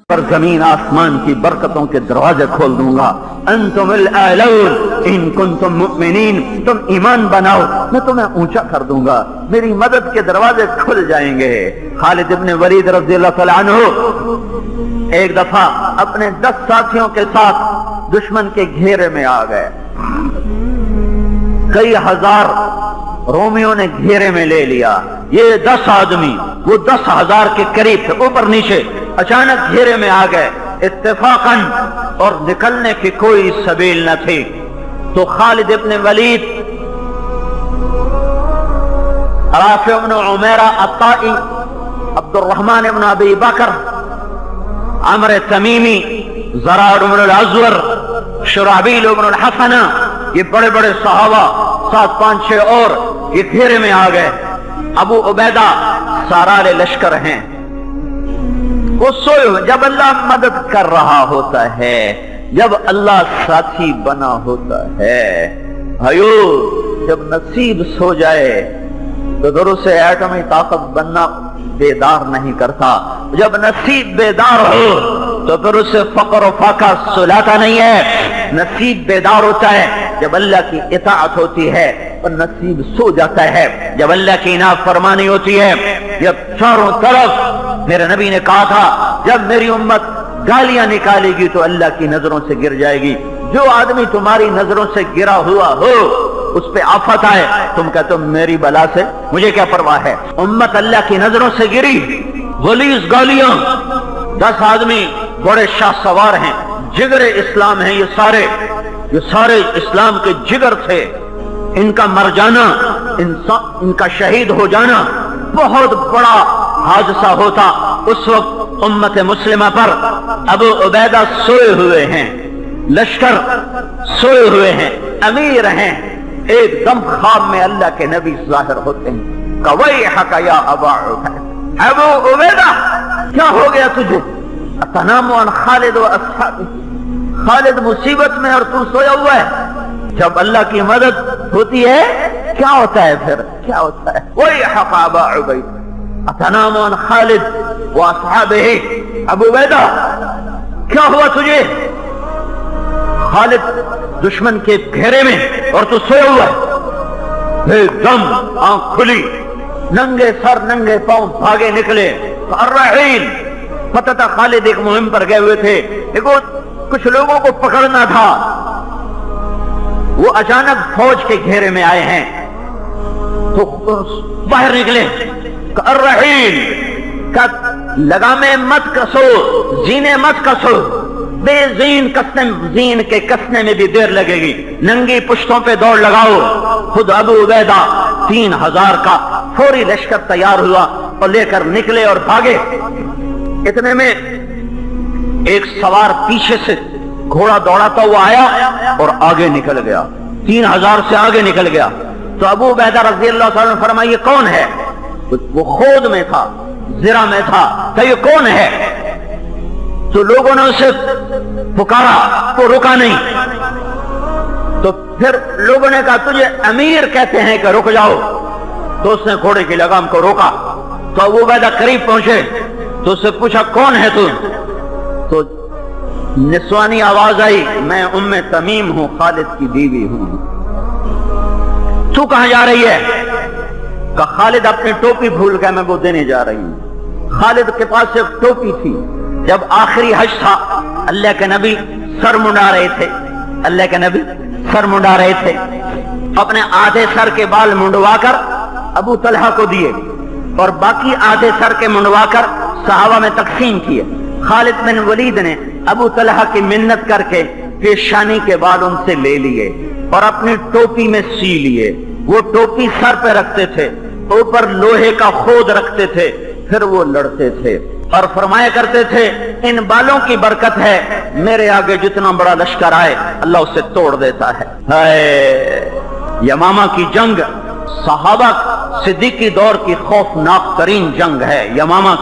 پر زمین آسمان کی برکتوں کے دروازے کھول دوں گا. انتم الاعلون ان کنتم مؤمنین، تم ایمان بناؤ میں تمہیں اونچا کر دوں گا، میری مدد کے دروازے کھل جائیں گے. خالد ابن ولید رضی اللہ تعالیٰ عنہ ایک دفعہ اپنے 10 ساتھیوں کے ساتھ دشمن کے گھیرے میں آ گئے. کئی ہزار رومیوں نے گھیرے میں لے لیا. یہ 10 آدمی وہ 10,000 کے قریب تھے، اوپر نیچے اچانک گھیرے میں آ گئے اتفاقاً، اور نکلنے کی کوئی سبیل نہ تھی. تو خالد ابن ولید، رافع بن عمیرہ الطائی، عبد الرحمن ابن ابی بکر، عمرو تمیمی، زرار بن الازور، شرحبیل بن الحسنہ، یہ بڑے بڑے صحابہ 7 5 6 اور یہ گھیرے میں آ گئے. ابو عبیدہ سارار لشکر ہیں، وہ سوئے ہوئے. جب اللہ مدد کر رہا ہوتا ہے، جب اللہ ساتھی بنا ہوتا ہے، بھائیو جب نصیب سو جائے تو درست ایٹمی طاقت بننا بیدار نہیں کرتا. جب نصیب بیدار ہو تو پھر اسے فقر و فاقہ سلاتا نہیں ہے. نصیب بیدار ہوتا ہے جب اللہ کی اطاعت ہوتی ہے، اور نصیب سو جاتا ہے جب اللہ کی نافرمانی ہوتی ہے. جب چاروں طرف میرے نبی نے کہا تھا جب میری امت گالیاں نکالے گی تو اللہ کی نظروں سے گر جائے گی. جو آدمی تمہاری نظروں سے گرا ہوا ہو اس پہ آفت آئے، تم کہتے ہو میری بلا سے مجھے کیا پرواہ ہے. امت اللہ کی نظروں سے گری، غلیظ گالیاں. 10 آدمی بڑے شاہ سوار ہیں، جگر اسلام ہیں، یہ سارے اسلام کے جگر تھے. ان کا مر جانا، ان کا شہید ہو جانا بہت بڑا حادثہ ہوتا. اس وقت امت مسلمہ پر ابو عبیدہ سوئے ہوئے ہیں، لشکر سوئے ہوئے ہیں، امیر ہیں. ایک دم خواب میں اللہ کے نبی ظاہر ہوتے ہیں. وَيْحَكَ يَا أَبَا عُبَيدَةَ، ابو عبیدہ کیا ہو گیا تجھے؟ أَتَنَامُ عَنْ خالد وَأَصْحَابِهِ، خالد مصیبت میں اور تو سویا ہوا ہے. جب اللہ کی مدد ہوتی ہے کیا ہوتا ہے پھر کیا ہوتا ہے؟ وَيْحَكَ أَبَا عُبَيدَةَ أَتَنَامُ عَنْ خالد وَأَصْحَابِهِ، ابو عبیدہ کیا ہوا تجھے؟ خالد دشمن کے گھیرے میں اور تو سویا ہوا ہے. ایک دم آنکھ کھلی، ننگے سر ننگے پاؤں بھاگے نکلے. الرحیل، پتہ تھا خالد ایک مہم پر گئے ہوئے تھے، دیکھو کچھ لوگوں کو پکڑنا تھا. وہ اچانک فوج کے گھیرے میں آئے ہیں تو باہر نکلے. الرحیل، لگامے مت کسو، زینے مت کسو، بے زین زین کے کسنے میں بھی دیر لگے گی. ننگی پشتوں پہ دوڑ لگاؤ. خود ابو عبیدہ 3000 کا فوری لشکر تیار ہوا اور لے کر نکلے اور بھاگے. اتنے میں ایک سوار پیچھے سے گھوڑا دوڑاتا ہوا آیا اور آگے نکل گیا، 3000 سے آگے نکل گیا. تو ابو عبیدہ رضی اللہ تعالیٰ نے فرمایا یہ کون ہے؟ وہ خود میں تھا، زرہ میں تھا، کہ یہ کون ہے؟ تو لوگوں نے اسے پکارا تو رکا نہیں. تو پھر لوگوں نے کہا تجھے امیر کہتے ہیں کہ رک جاؤ. تو اس نے گھوڑے کی لگام کو روکا. تو ابو عبیدہ قریب پہنچے تو اس سے پوچھا کون ہے تو نسوانی آواز آئی، میں ام تمیم ہوں، خالد کی بیوی ہوں. تو کہاں جا رہی ہے؟ کہ خالد اپنی ٹوپی بھول گیا، میں وہ دینے جا رہی ہوں. خالد کے پاس ایک ٹوپی تھی. جب آخری حج تھا اللہ کے نبی سر منڈا رہے تھے، اللہ کے نبی سر منڈا رہے تھے. اپنے آدھے سر کے بال منڈوا کر ابو طلحہ کو دیے اور باقی آدھے سر کے منڈوا کر صحابہ میں تقسیم کیے. خالد بن ولید نے ابو طلحہ کی منت کر کے پیشانی کے بال ان سے لے لیے اور اپنی ٹوپی میں سی لیے. وہ ٹوپی سر پہ رکھتے تھے، اوپر لوہے کا خود رکھتے تھے، پھر وہ لڑتے تھے اور فرمایا کرتے تھے ان بالوں کی برکت ہے، میرے آگے جتنا بڑا لشکر آئے اللہ اسے توڑ دیتا ہے. یمامہ کی جنگ صحابہ صدیقی دور کی خوفناک ترین جنگ ہے. یمامہ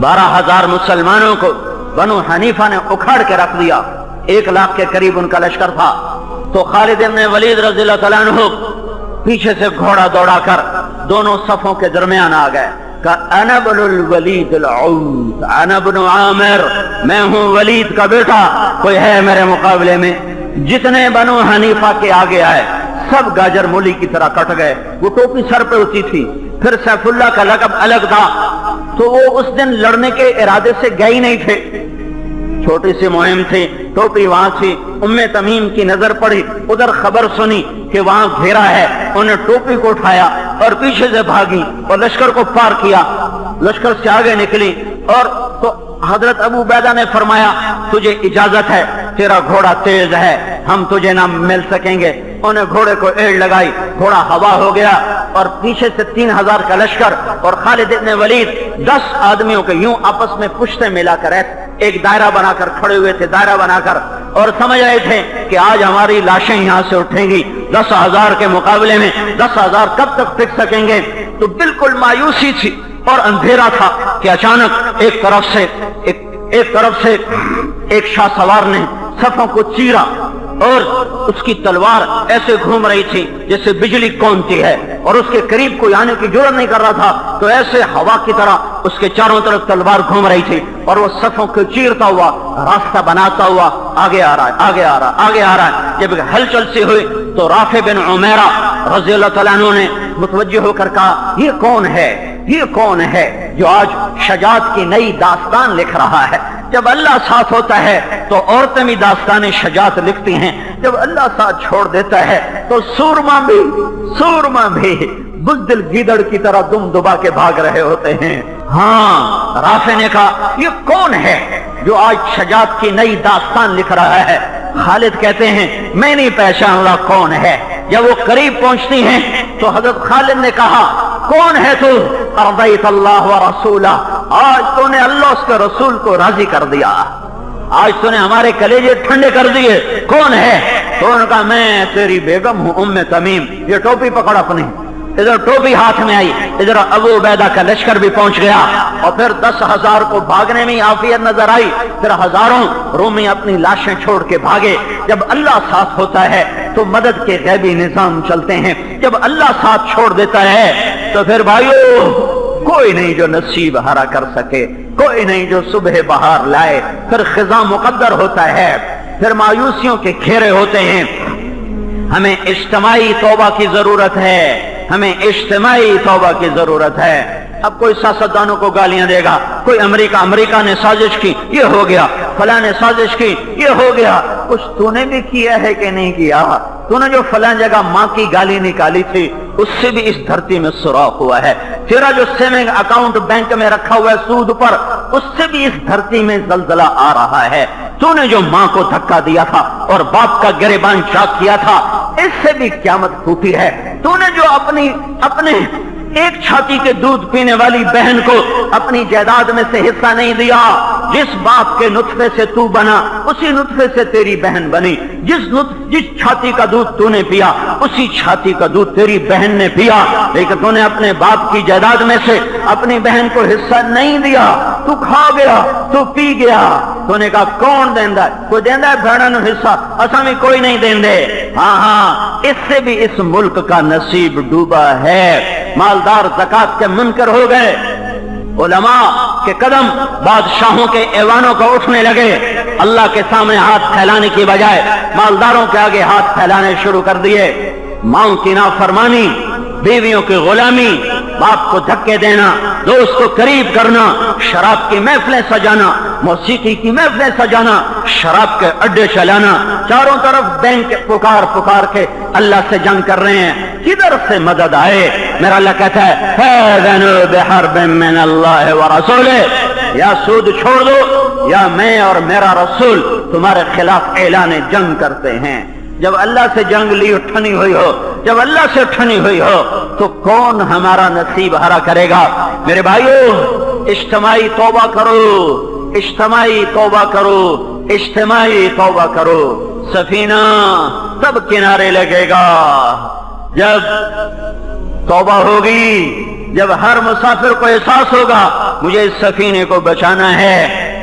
12,000 مسلمانوں کو بنو حنیفہ نے اکھاڑ کے رکھ دیا. 1 لاکھ کے قریب ان کا لشکر تھا. تو خالد ابن ولید رضی اللہ تعالیٰ عنہ پیچھے سے گھوڑا دوڑا کر دونوں صفوں کے درمیان آ گئے، کہا انا ابن الولید العود انا ابن عامر، میں ہوں ولید کا بیٹا، کوئی ہے میرے مقابلے میں؟ جتنے بنو حنیفہ کے آگے آئے سب گاجر مولی کی طرح کٹ گئے۔ وہ ٹوپی سر پہ ہوتی تھی، پھر سیف اللہ کا لقب الگ تھا، تو وہ اس دن لڑنے کے ارادے سے گئے ہی نہیں تھے، چھوٹی سی مہم تھی، ٹوپی وہاں تھی۔ ام تمیم کی نظر پڑی، ادھر خبر سنی کہ وہاں گھیرا ہے، انہیں ٹوپی کو اٹھایا اور پیچھے سے بھاگی اور لشکر کو پار کیا، لشکر سے آگے نکلی۔ اور تو حضرت ابو عبیدہ نے فرمایا تجھے اجازت ہے، تیرا گھوڑا تیز ہے، ہم تجھے نہ مل سکیں گے۔ انہیں گھوڑے کو ایڑ لگائی، گھوڑا ہوا ہو گیا اور پیچھے سے 3000 کا لشکر اور خالد ابن ولید 10 آدمیوں کے یوں آپس میں پشتے ملا کر ایک دائرہ بنا کر کھڑے ہوئے تھے، دائرہ بنا کر، اور سمجھ رہے تھے کہ آج ہماری لاشیں یہاں سے اٹھیں گی 10,000 کے مقابلے میں 10,000 کب تک ٹک سکیں گے؟ تو بالکل مایوسی تھی اور اندھیرا تھا کہ اچانک ایک طرف سے ایک شاہ سوار نے صفوں کو چیرا اور اس کی تلوار ایسے گھوم رہی تھی جیسے بجلی کونتی ہے، اور اس کے قریب کوئی آنے کی جرأت نہیں کر رہا تھا، تو ایسے ہوا کی طرح اس کے چاروں طرف تلوار گھوم رہی تھی اور وہ صفوں کو چیرتا ہوا راستہ بناتا ہوا آگے آ رہا ہے، آگے آ رہا ہے، آگے آ رہا ہے۔ جب ہلچل سی ہوئی تو رافع بن عمیرہ رضی اللہ تعالیٰ عنہ نے متوجہ ہو کر کہا یہ کون ہے، یہ کون ہے جو آج شجاعت کی نئی داستان لکھ رہا ہے؟ جب اللہ ساتھ ہوتا ہے تو عورتیں بھی داستان شجاعت لکھتی ہیں، جب اللہ ساتھ چھوڑ دیتا ہے تو سورما بھی بزدل گیدڑ کی طرح دم دبا کے بھاگ رہے ہوتے ہیں۔ ہاں، رافع نے کہا یہ کون ہے جو آج شجاعت کی نئی داستان لکھ رہا ہے؟ خالد کہتے ہیں میں نہیں پہچان رہا کون ہے۔ جب وہ قریب پہنچتی ہیں تو حضرت خالد نے کہا کون ہے تو؟ ارضیت اللہ و رسولہ، آج تو نے اللہ اس کے رسول کو راضی کر دیا، آج تو نے ہمارے کلیجے ٹھنڈے کر دیے۔ کون ہے؟ تو انہوں نے کہا میں تیری بیگم ہوں ام تمیم۔ یہ ٹوپی پکڑ اپنی، ادھر ٹوپی ہاتھ میں آئی، ادھر ابو عبیدہ کا لشکر بھی پہنچ گیا اور پھر 10,000 کو بھاگنے میں عافیت نظر آئی، پھر ہزاروں رومی اپنی لاشیں چھوڑ کے بھاگے۔ جب اللہ ساتھ ہوتا ہے تو مدد کے غیبی نظام چلتے ہیں، جب اللہ ساتھ چھوڑ دیتا ہے تو پھر بھائیو کوئی نہیں جو نصیب ہرا کر سکے، کوئی نہیں جو صبح بہار لائے۔ پھر خزاں مقدر ہوتا ہے، پھر مایوسیوں کے گھیرے ہوتے ہیں۔ ہمیں اجتماعی توبہ کی ضرورت ہے، ہمیں اجتماعی توبہ کی ضرورت ہے۔ اب کوئی سیاستدانوں کو گالیاں دے گا، کوئی امریکہ نے سازش کی یہ ہو گیا، فلاں نے سازش کی یہ ہو گیا۔ کچھ تو نے بھی کیا ہے کہ نہیں کیا؟ تو نے جو فلاں جگہ ماں کی گالی نکالی تھی اس سے بھی اس دھرتی میں سوراخ ہوا ہے، تیرا جو سیونگ اکاؤنٹ بینک میں رکھا ہوا ہے سود پر اس سے بھی اس دھرتی میں زلزلہ آ رہا ہے، تو نے جو ماں کو دھکا دیا تھا اور باپ کا گریبان چاک کیا تھا اس سے بھی قیامت ٹوٹی ہے، تو نے جو اپنے ایک چھاتی کے دودھ پینے والی بہن کو اپنی جائیداد میں سے حصہ نہیں دیا، جس باپ کے نطفے سے تو بنا اسی نطفے سے تیری بہن بنی، جس چھاتی کا دودھ تو نے پیا اسی چھاتی کا دودھ تیری بہن نے پیا، لیکن تو نے اپنے باپ کی جائیداد میں سے اپنی بہن کو حصہ نہیں دیا، تو کھا گیا، تو پی گیا۔ تو نے کہا کون دیندا ہے؟ کوئی دیندا ہے بھڑن حصہ؟ اساں بھی کوئی نہیں دیندے۔ ہاں اس سے بھی اس ملک کا نصیب ڈوبا ہے۔ مالدار زکات کے منکر ہو گئے، علماء کے قدم بادشاہوں کے ایوانوں کو اٹھنے لگے، اللہ کے سامنے ہاتھ پھیلانے کی بجائے مالداروں کے آگے ہاتھ پھیلانے شروع کر دیے۔ ماں کی نافرمانی، بیویوں کی غلامی، باپ کو دھکے دینا، دوست کو قریب کرنا، شراب کی محفلیں سجانا، موسیقی کی محفلیں سجانا، شراب کے اڈے چلانا، چاروں طرف بینک پکار کے اللہ سے جنگ کر رہے ہیں، کدھر سے مدد آئے؟ میرا اللہ کہتا ہے فَأَذَنُوا بِحَرْبٍ مِّنَ اللَّهِ وَرَسُولِهِ، یا سود چھوڑ دو یا میں اور میرا رسول تمہارے خلاف اعلان جنگ کرتے ہیں۔ جب اللہ سے جنگ لی اٹھنی ہوئی ہو، جب اللہ سے اٹھنی ہوئی ہو تو کون ہمارا نصیب ہرا کرے گا؟ میرے بھائیو اجتماعی توبہ کرو، اجتماعی توبہ کرو، اجتماعی توبہ کرو، سفینہ تب کنارے لگے گا جب توبہ ہوگی، جب ہر مسافر کو احساس ہوگا مجھے اس سفینے کو بچانا ہے۔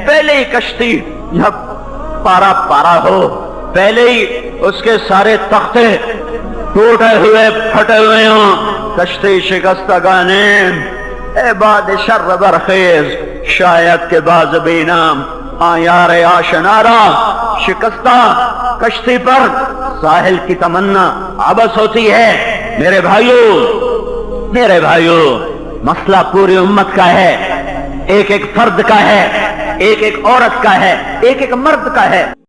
پہلے ہی کشتی جب پارا ہو پہلے ہی اس کے سارے تختے ٹوٹے ہوئے پھٹے ہوئے ہوں، کشتی شکستگانیم اے باد شر برخیز، شاید کے باز بینام آیار آشنارا، شکستہ کشتی پر ساحل کی تمنا عبث ہوتی ہے۔ میرے بھائیو، مسئلہ پوری امت کا ہے، ایک ایک فرد کا ہے، ایک ایک عورت کا ہے، ایک ایک مرد کا ہے۔